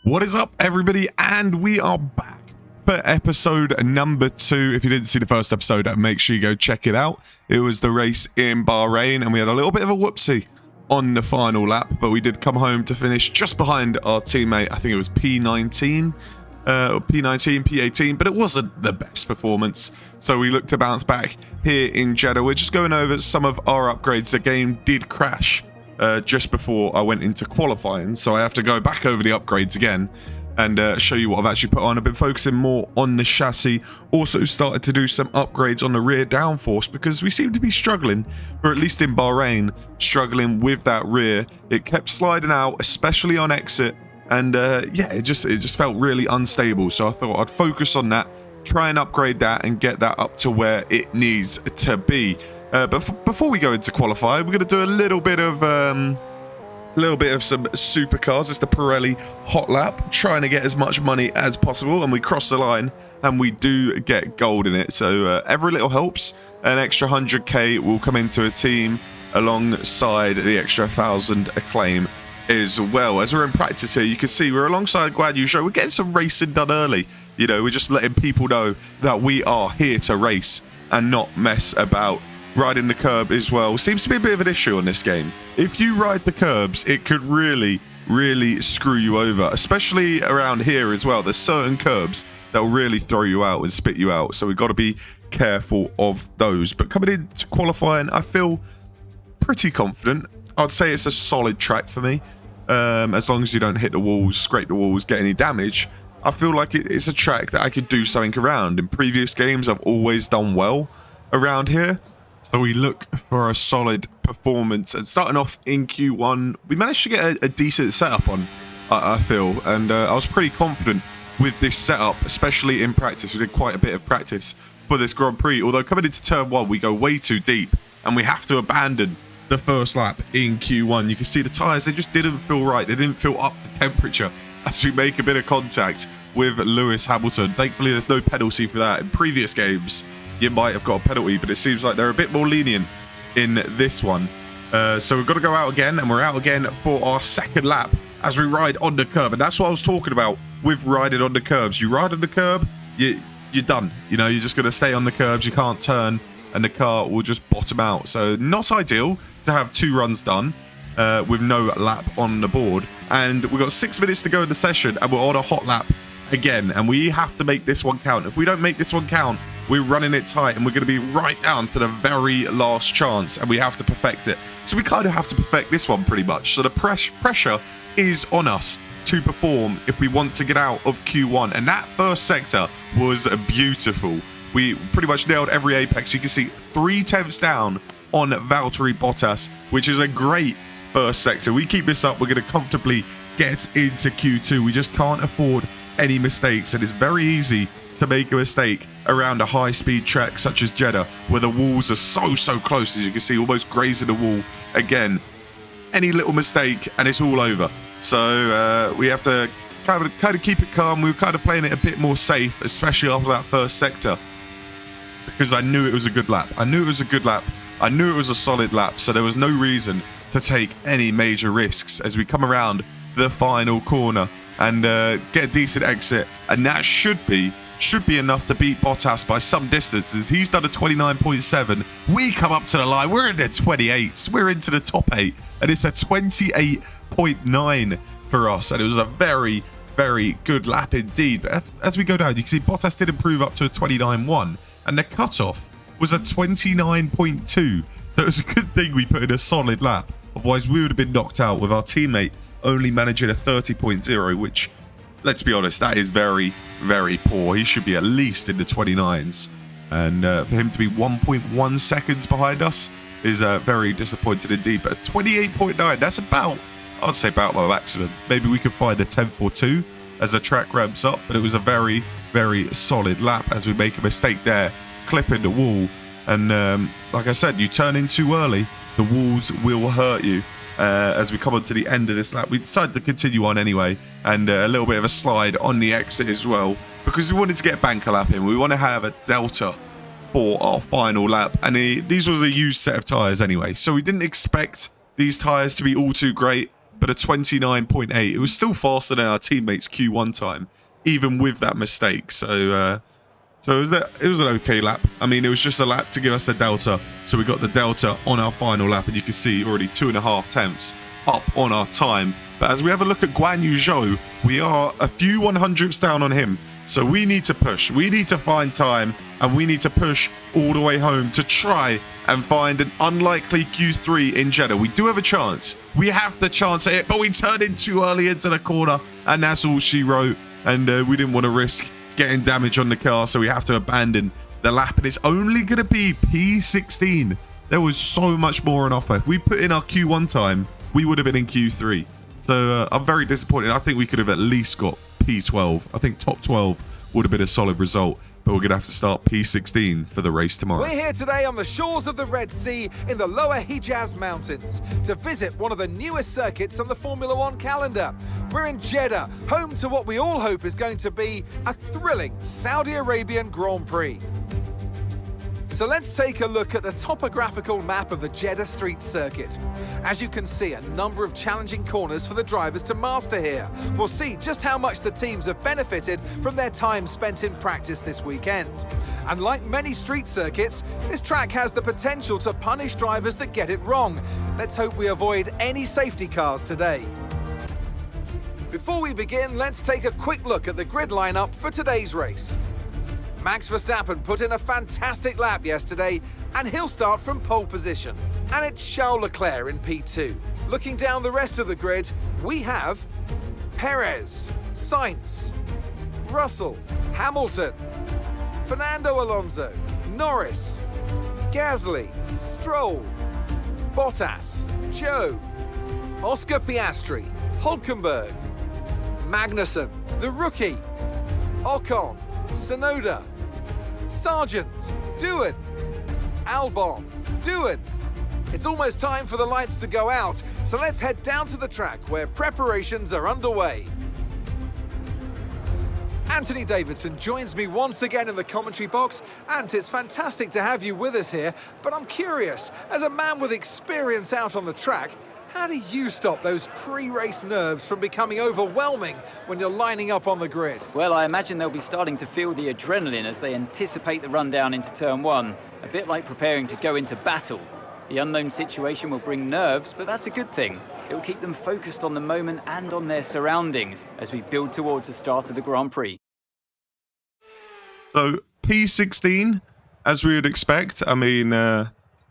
What is up, everybody? And we are back for episode number 2. If you didn't see the first episode, make sure you go check it out. It was the race in Bahrain, and we had a little bit of a whoopsie on the final lap, but we did come home to finish just behind our teammate. I think it was P19, P18, but it wasn't the best performance. So we look to bounce back here in Jeddah. We're just going over some of our upgrades. The game did crash just before I went into qualifying, so I have to go back over the upgrades again and show you what I've actually put on. I've been focusing more on the chassis. Also started to do some upgrades on the rear downforce because we seem to be struggling, or at least in Bahrain, struggling with that rear. It kept sliding out, especially on exit, and yeah, it just felt really unstable. So I thought I'd focus on that, try and upgrade that and get that up to where it needs to be. But before we go into qualify, we're going to do a little bit of some supercars. It's the Pirelli hot lap, trying to get as much money as possible, and we cross the line and we do get gold in it. So every little helps. An extra 100k will come into a team alongside the extra 1,000 acclaim as well. As we're in practice here, you can see we're alongside Guan Yu Show. We're getting some racing done early. You know, we're just letting people know that we are here to race and not mess about. Riding the curb as well seems to be a bit of an issue on this game. If you ride the curbs, it could really screw you over, especially around here as well. There's certain curbs that will really throw you out and spit you out, so we've got to be careful of those. But coming into qualifying, I feel pretty confident. I'd say it's a solid track for me, as long as you don't hit the walls, scrape the walls, get any damage. I feel like it's a track that I could do something around. In previous games, I've always done well around here. So we look for a solid performance, and starting off in Q1, we managed to get a decent setup on, I feel, and I was pretty confident with this setup, especially in practice. We did quite a bit of practice for this Grand Prix, although coming into turn 1, we go way too deep, and we have to abandon the first lap in Q1. You can see the tyres, they just didn't feel right. They didn't feel up to temperature as we make a bit of contact with Lewis Hamilton. Thankfully, there's no penalty for that. In previous games, you might have got a penalty, but it seems like they're a bit more lenient in this one. So we've got to go out again, and we're out again for our second lap as we ride on the curb. And that's what I was talking about with riding on the curbs. You ride on the curb, you're done. You know, you're just going to stay on the curbs. You can't turn, and the car will just bottom out. So not ideal to have 2 runs done with no lap on the board. And we've got 6 minutes to go in the session, and we're on a hot lap again, and we have to make this one count. If we don't make this one count, we're running it tight, and we're going to be right down to the very last chance, and we have to perfect it. So we kind of have to perfect this one pretty much. So the pressure is on us to perform if we want to get out of Q1. And that first sector was beautiful. We pretty much nailed every apex. You can see 3 tenths down on Valtteri Bottas, which is a great first sector. We keep this up, we're going to comfortably get into Q2. We just can't afford any mistakes, and it's very easy to make a mistake around a high-speed track such as Jeddah, where the walls are so close, as you can see, almost grazing the wall again. Any little mistake and it's all over. So we have to kind of keep it calm. We were kind of playing it a bit more safe, especially after that first sector, because I knew it was a good lap. I knew it was a good lap. I knew it was a solid lap, so there was no reason to take any major risks as we come around the final corner and get a decent exit, and that should be enough to beat Bottas by some distance, as he's done a 29.7. We come up to the line, we're in the 28s, we're into the top 8, and it's a 28.9 for us, and it was a very good lap indeed. But as we go down, you can see Bottas did improve up to a 29.1, and the cutoff was a 29.2, so it was a good thing we put in a solid lap. Otherwise, we would have been knocked out with our teammate only managing a 30.0, which, let's be honest, that is very poor. He should be at least in the 29s. And for him to be 1.1 seconds behind us is very disappointing indeed. But a 28.9, that's about, I'd say about my maximum. Maybe we could find a 10th or 2 as the track ramps up. But it was a very solid lap as we make a mistake there, clipping the wall. And like I said, you turn in too early, the walls will hurt you. As we come on to the end of this lap, we decided to continue on anyway, and a little bit of a slide on the exit as well, because we wanted to get banker lap in. We want to have a delta for our final lap, and these was a used set of tyres anyway, so we didn't expect these tyres to be all too great. but a 29.8. It was still faster than our teammates' Q1 time, even with that mistake. So it was an okay lap. I mean, it was just a lap to give us the delta. So we got the delta on our final lap, and you can see already 2.5 tenths up on our time. But as we have a look at Guan Yu Zhou, we are a few 100ths down on him. So we need to push. We need to find time, and we need to push all the way home to try and find an unlikely Q3 in Jeddah. We do have a chance. We have the chance at it, but we turned in too early into the corner, and that's all she wrote. And we didn't want to risk getting damage on the car, so we have to abandon the lap. And it's only going to be P16. There was so much more on offer. If we put in our Q1 time, we would have been in Q3. So I'm very disappointed. I think we could have at least got P12. I think top 12 would have been a solid result, but we're going to have to start P16 for the race tomorrow. We're here today on the shores of the Red Sea in the lower Hijaz Mountains to visit one of the newest circuits on the Formula One calendar. We're in Jeddah, home to what we all hope is going to be a thrilling Saudi Arabian Grand Prix. So let's take a look at the topographical map of the Jeddah Street Circuit. As you can see, a number of challenging corners for the drivers to master here. We'll see just how much the teams have benefited from their time spent in practice this weekend. And like many street circuits, this track has the potential to punish drivers that get it wrong. Let's hope we avoid any safety cars today. Before we begin, let's take a quick look at the grid lineup for today's race. Max Verstappen put in a fantastic lap yesterday, and he'll start from pole position. And it's Charles Leclerc in P2. Looking down the rest of the grid, we have Perez, Sainz, Russell, Hamilton, Fernando Alonso, Norris, Gasly, Stroll, Bottas, Zhou, Oscar Piastri, Hülkenberg, Magnussen, the rookie, Ocon, Tsunoda, Sargent, Doohan, Albon, Doohan. It's almost time for the lights to go out, so let's head down to the track where preparations are underway. Anthony Davidson joins me once again in the commentary box, and it's fantastic to have you with us here, but I'm curious, as a man with experience out on the track, how do you stop those pre-race nerves from becoming overwhelming when you're lining up on the grid? Well, I imagine they'll be starting to feel the adrenaline as they anticipate the run down into turn one, a bit like preparing to go into battle. The unknown situation will bring nerves, but that's a good thing. It will keep them focused on the moment and on their surroundings as we build towards the start of the Grand Prix. So P16, as we would expect. I mean,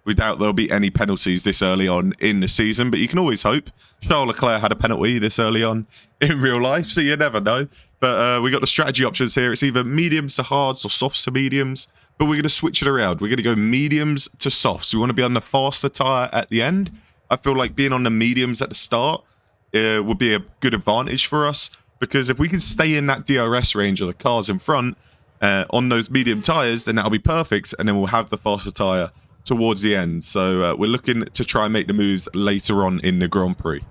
we doubt there'll be any penalties this early on in the season, but you can always hope. Charles Leclerc had a penalty this early on in real life, so you never know. But we got the strategy options here. It's either mediums to hards or softs to mediums, but we're going to switch it around. We're going to go mediums to softs. We want to be on the faster tyre at the end. I feel like being on the mediums at the start would be a good advantage for us, because if we can stay in that DRS range of the cars in front on those medium tyres, then that'll be perfect, and then we'll have the faster tyre towards the end. So we're looking to try and make the moves later on in the Grand Prix.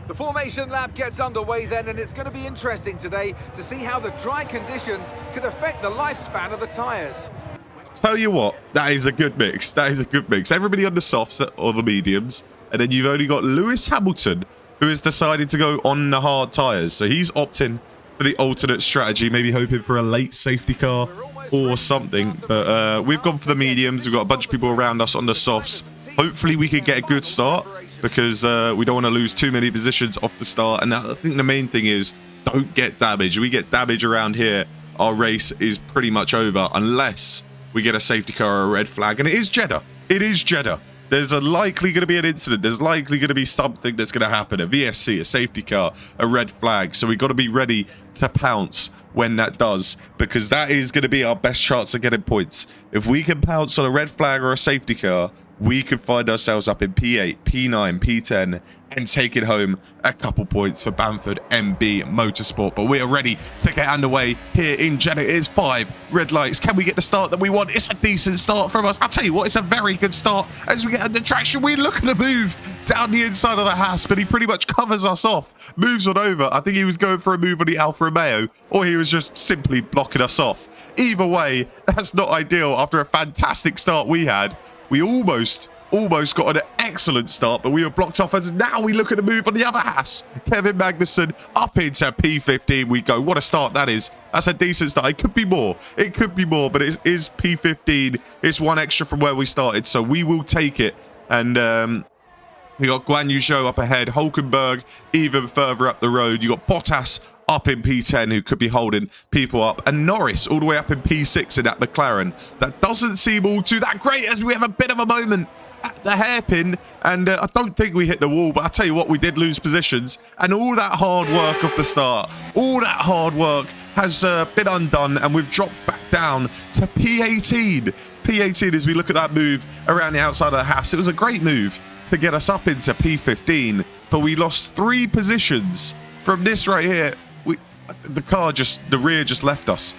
The formation lap gets underway then, and it's going to be interesting today to see how the dry conditions could affect the lifespan of the tyres. Tell you what, that is a good mix. That is a good mix. Everybody on the softs or the mediums, and then you've only got Lewis Hamilton, who has decided to go on the hard tyres. So he's opting for the alternate strategy, maybe hoping for a late safety car or something. But we've gone for the mediums. We've got a bunch of people around us on the softs. Hopefully we can get a good start, because we don't want to lose too many positions off the start. And I think the main thing is don't get damage. We get damage around here, our race is pretty much over, unless we get a safety car or a red flag. And it is Jeddah. It is Jeddah. There's likely going to be an incident. There's likely going to be something that's going to happen. A VSC, a safety car, a red flag. So we've got to be ready to pounce when that does, because that is going to be our best chance of getting points. If we can pounce on a red flag or a safety car, we can find ourselves up in P8, P9, P10, and taking home a couple points for BamfordMB Motorsport. But we are ready to get underway here in Jeddah. It is 5 red lights. Can we get the start that we want? It's a decent start from us. I'll tell you what, it's a very good start. As we get under traction, we look at the move down the inside of the Haas, but he pretty much covers us off, moves on over. I think he was going for a move on the Alfa Romeo, or he was just simply blocking us off. Either way, that's not ideal after a fantastic start we had. We almost almost got an excellent start, but we were blocked off as now we look at the move on the other Haas. Kevin Magnussen up into P15 we go. What a start that is. That's a decent start. It could be more. It could be more, but it is P15. It's one extra from where we started, so we will take it. And we got Guan Yu Zhou up ahead, Hulkenberg even further up the road. You got Bottas up in P10 who could be holding people up, and Norris all the way up in P6 in that McLaren. That doesn't seem all too that great as we have a bit of a moment at the hairpin, and I don't think we hit the wall, but I tell you what, we did lose positions, and all that hard work of the start, all that hard work has been undone, and we've dropped back down to P18. P18 as we look at that move around the outside of the Haas. It was a great move to get us up into P15, but we lost 3 positions from this right here. The rear just left us.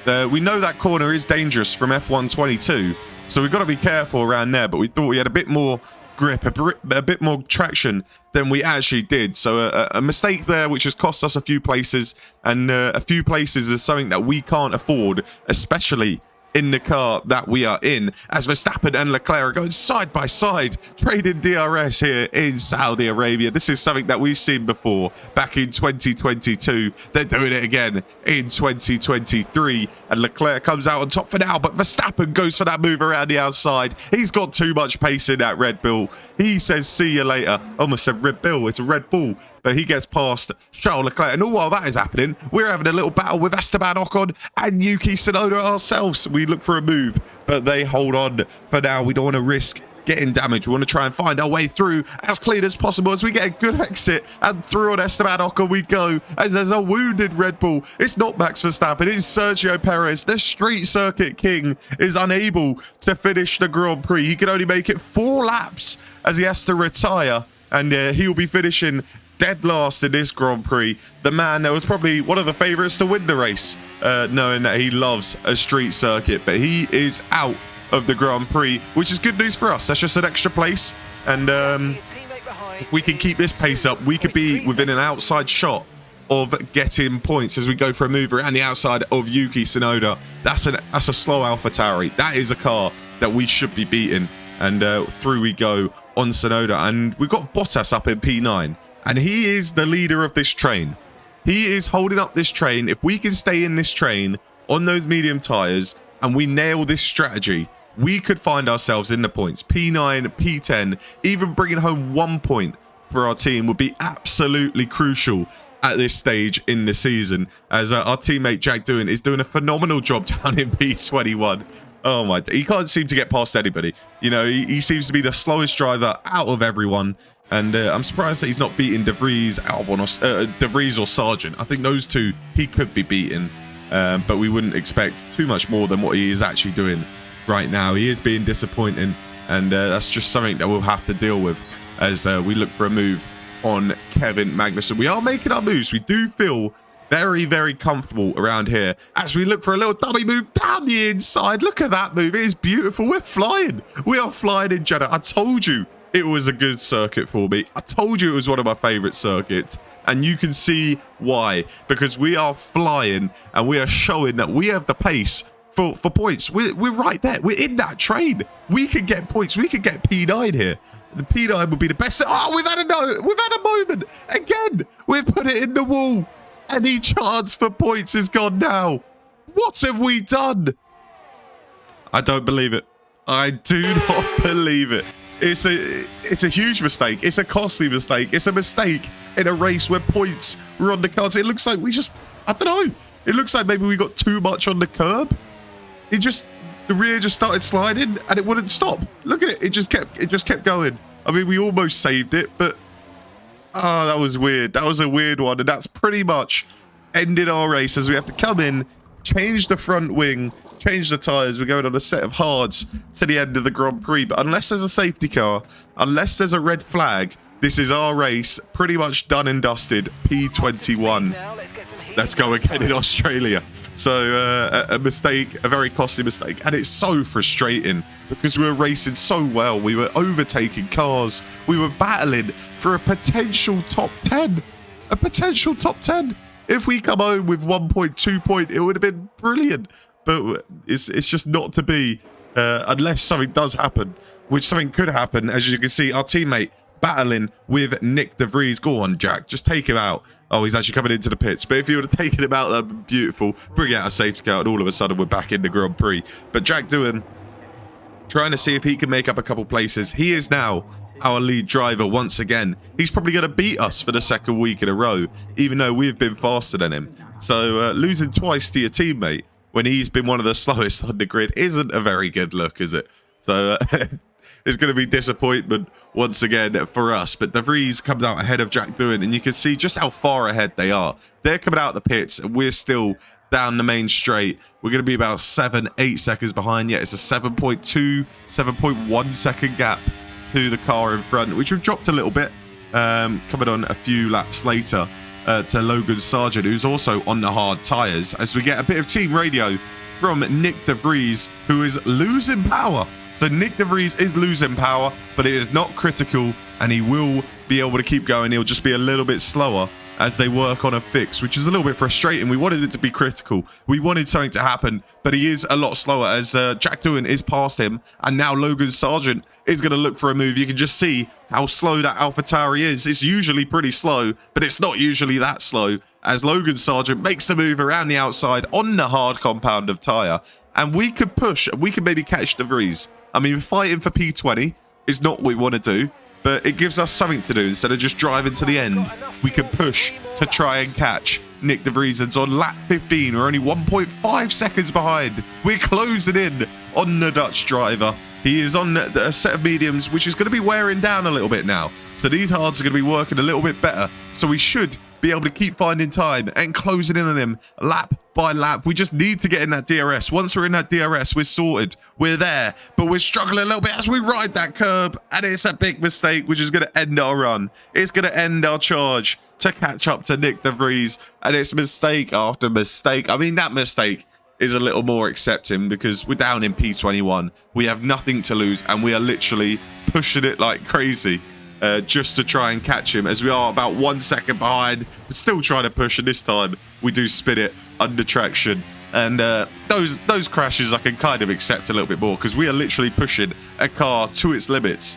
We know that corner is dangerous from F122, so we've got to be careful around there, but we thought we had a bit more grip, a bit more traction than we actually did. So a mistake there, which has cost us a few places, and a few places is something that we can't afford, especially in the car that we are in, as Verstappen and Leclerc are going side by side, trading DRS here in Saudi Arabia. This is something that we've seen before back in 2022. They're doing it again in 2023, and Leclerc comes out on top for now, but Verstappen goes for that move around the outside. He's got too much pace in that Red Bull. He says, see you later. Almost said Red Bull, it's a Red Bull. But he gets past Charles Leclerc. And all while that is happening, we're having a little battle with Esteban Ocon and Yuki Tsunoda ourselves. We look for a move, but they hold on for now. We don't want to risk getting damaged. We want to try and find our way through as clean as possible as we get a good exit, and through on Esteban Ocon we go as there's a wounded Red Bull. It's not Max Verstappen, it's Sergio Perez. The street circuit king is unable to finish the Grand Prix. He can only make it 4 laps as he has to retire, and he'll be finishing dead last in this Grand Prix. The man that was probably one of the favourites to win the race, knowing that he loves a street circuit, but he is out of the Grand Prix, which is good news for us. That's just an extra place, and if we can keep this pace up, we could be within an outside shot of getting points as we go for a move around the outside of Yuki Tsunoda. That's a slow AlphaTauri. That is a car that we should be beating, and through we go on Tsunoda, and we've got Bottas up in P9. And he is the leader of this train. He is holding up this train. If we can stay in this train on those medium tyres and we nail this strategy, we could find ourselves in the points. P9, P10, even bringing home 1 point for our team would be absolutely crucial at this stage in the season, as our teammate Jack Doohan is doing a phenomenal job down in P21. Oh my, he can't seem to get past anybody. You know, he seems to be the slowest driver out of everyone. And I'm surprised that he's not beating De Vries, Albon, De Vries or Sargent. I think those two he could be beating, but we wouldn't expect too much more than what he is actually doing right now. He is being disappointing, and that's just something that we'll have to deal with as we look for a move on Kevin Magnussen. We are making our moves. We do feel very, very comfortable around here as we look for a little dummy move down the inside. Look at that move. It is beautiful. We're flying. We are flying in Jeddah. I told you it was a good circuit for me. I told you it was one of my favorite circuits, and you can see why, because we are flying and we are showing that we have the pace for points. We're right there. We're in that train. We can get points. We could get P9 here. The P9 would be the best. Oh, we've had a moment again. We've put it in the wall. Any chance for points is gone now. What have we done? I don't believe it. I do not believe it. It's a huge mistake. It's a costly mistake. It's a mistake in a race where points were on the cards. It looks like I don't know. It looks like maybe we got too much on the curb. The rear just started sliding and it wouldn't stop. Look at it. It just kept going. I mean, we almost saved it, but that was weird. That was a weird one, and that's pretty much ended our race as we have to come in, change the front wing, change the tyres. We're going on a set of hards to the end of the Grand Prix. But unless there's a safety car, unless there's a red flag, this is our race pretty much done and dusted. P21. Let's go again in Australia. So a mistake, a very costly mistake. And it's so frustrating because we were racing so well. We were overtaking cars. We were battling for a potential top 10. A potential top 10. If we come home with 1 point, 2 point, it would have been brilliant. But it's just not to be unless something does happen which something could happen. As you can see, our teammate battling with Nick De Vries. Go on, Jack, just take him out. Oh, he's actually coming into the pits. But if you would have taken him out, that'd be beautiful. Bring out a safety car, and all of a sudden we're back in the Grand Prix. But Jack Doohan trying to see if he can make up a couple places. He is now our lead driver once again. He's probably going to beat us for the second week in a row, even though we've been faster than him. So losing twice to your teammate when he's been one of the slowest on the grid isn't a very good look, is it? So it's going to be disappointment once again for us. But De Vries comes out ahead of Jack Doohan, and you can see just how far ahead they are. They're coming out of the pits, and we're still down the main straight. We're going to be about 7-8 seconds behind. Yet it's a 7.2, 7.1 second gap to the car in front, which we've dropped a little bit, coming on a few laps later to Logan Sargent, who's also on the hard tyres, as we get a bit of team radio from Nick De Vries, who is losing power. So Nick De Vries is losing power, but it is not critical, and he will be able to keep going. He'll just be a little bit slower as they work on a fix, which is a little bit frustrating. We wanted it to be critical. We wanted something to happen, but he is a lot slower as Jack Doohan is past him, and now Logan Sargent is going to look for a move. You can just see how slow that AlphaTauri is. It's usually pretty slow, but it's not usually that slow, as Logan Sargent makes the move around the outside on the hard compound of tyre, and we could push, we could maybe catch De Vries. I mean, fighting for P20 is not what we want to do, but it gives us something to do. Instead of just driving to the end, we can push to try and catch Nick De Vries. And on lap 15, we're only 1.5 seconds behind. We're closing in on the Dutch driver. He is on a set of mediums, which is going to be wearing down a little bit now. So these hards are going to be working a little bit better. So we should be able to keep finding time and closing in on him lap by lap. We just need to get in that DRS. Once we're in that DRS, we're sorted. We're there, but we're struggling a little bit as we ride that curb, and it's a big mistake, which is going to end our run. It's going to end our charge to catch up to Nick De Vries, and it's mistake after mistake. I mean, that mistake is a little more accepting because we're down in P21. We have nothing to lose, and we are literally pushing it like crazy. Just to try and catch him, as we are about 1 second behind, but still trying to push, and this time we do spin it under traction. And those crashes I can kind of accept a little bit more, because we are literally pushing a car to its limits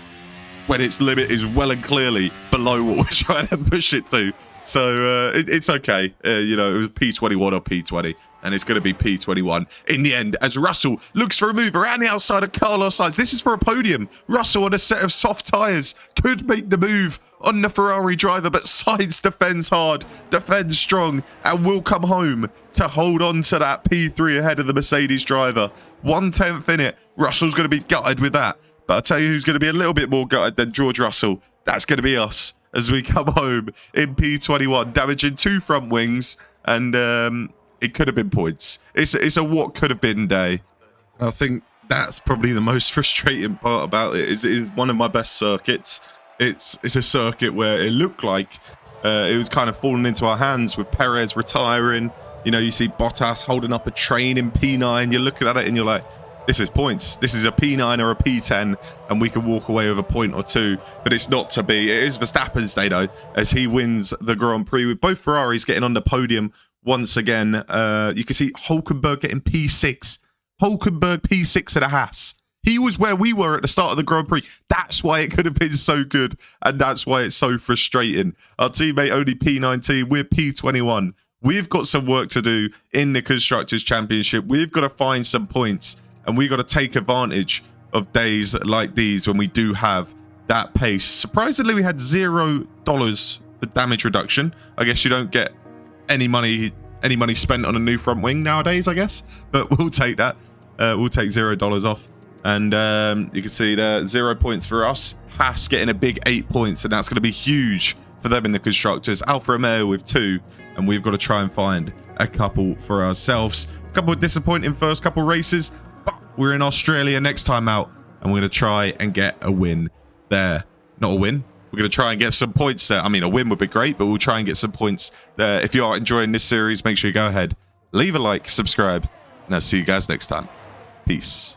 when its limit is well and clearly below what we're trying to push it to. So it's okay. You know, it was P21 or P20, and it's going to be P21 in the end, as Russell looks for a move around the outside of Carlos Sainz. This is for a podium. Russell on a set of soft tyres could make the move on the Ferrari driver, but Sainz defends hard, defends strong, and will come home to hold on to that P3 ahead of the Mercedes driver. 1/10 in it. Russell's going to be gutted with that. But I'll tell you who's going to be a little bit more gutted than George Russell. That's going to be us, as we come home in P21, damaging 2 front wings, and it could have been points. It's a what could have been day. I think that's probably the most frustrating part about it. Is one of my best circuits. It's a circuit where it looked like it was kind of falling into our hands with Perez retiring. You know, you see Bottas holding up a train in P9. You're looking at it and you're like, this is points. This is a P9 or a P10, and we can walk away with a point or two. But it's not to be. It is Verstappen's day, though, as he wins the Grand Prix with both Ferraris getting on the podium once again. You can see Hulkenberg getting P6. Hulkenberg P6 at a Haas. He was where we were at the start of the Grand Prix. That's why it could have been so good, and that's why it's so frustrating. Our teammate only P19. We're P21. We've got some work to do in the Constructors' Championship. We've got to find some points. And we got to take advantage of days like these when we do have that pace. Surprisingly, we had $0 for damage reduction. I guess you don't get any money spent on a new front wing nowadays, I guess. But we'll take that. We'll take $0 off. And you can see there, 0 points for us. Haas getting a big 8 points, and that's going to be huge for them in the Constructors. Alfa Romeo with 2, and we've got to try and find a couple for ourselves. A couple of disappointing first couple races. We're in Australia next time out, and we're going to try and get a win there. Not a win. We're going to try and get some points there. I mean, a win would be great, but we'll try and get some points there. If you are enjoying this series, make sure you go ahead, leave a like, subscribe, and I'll see you guys next time. Peace.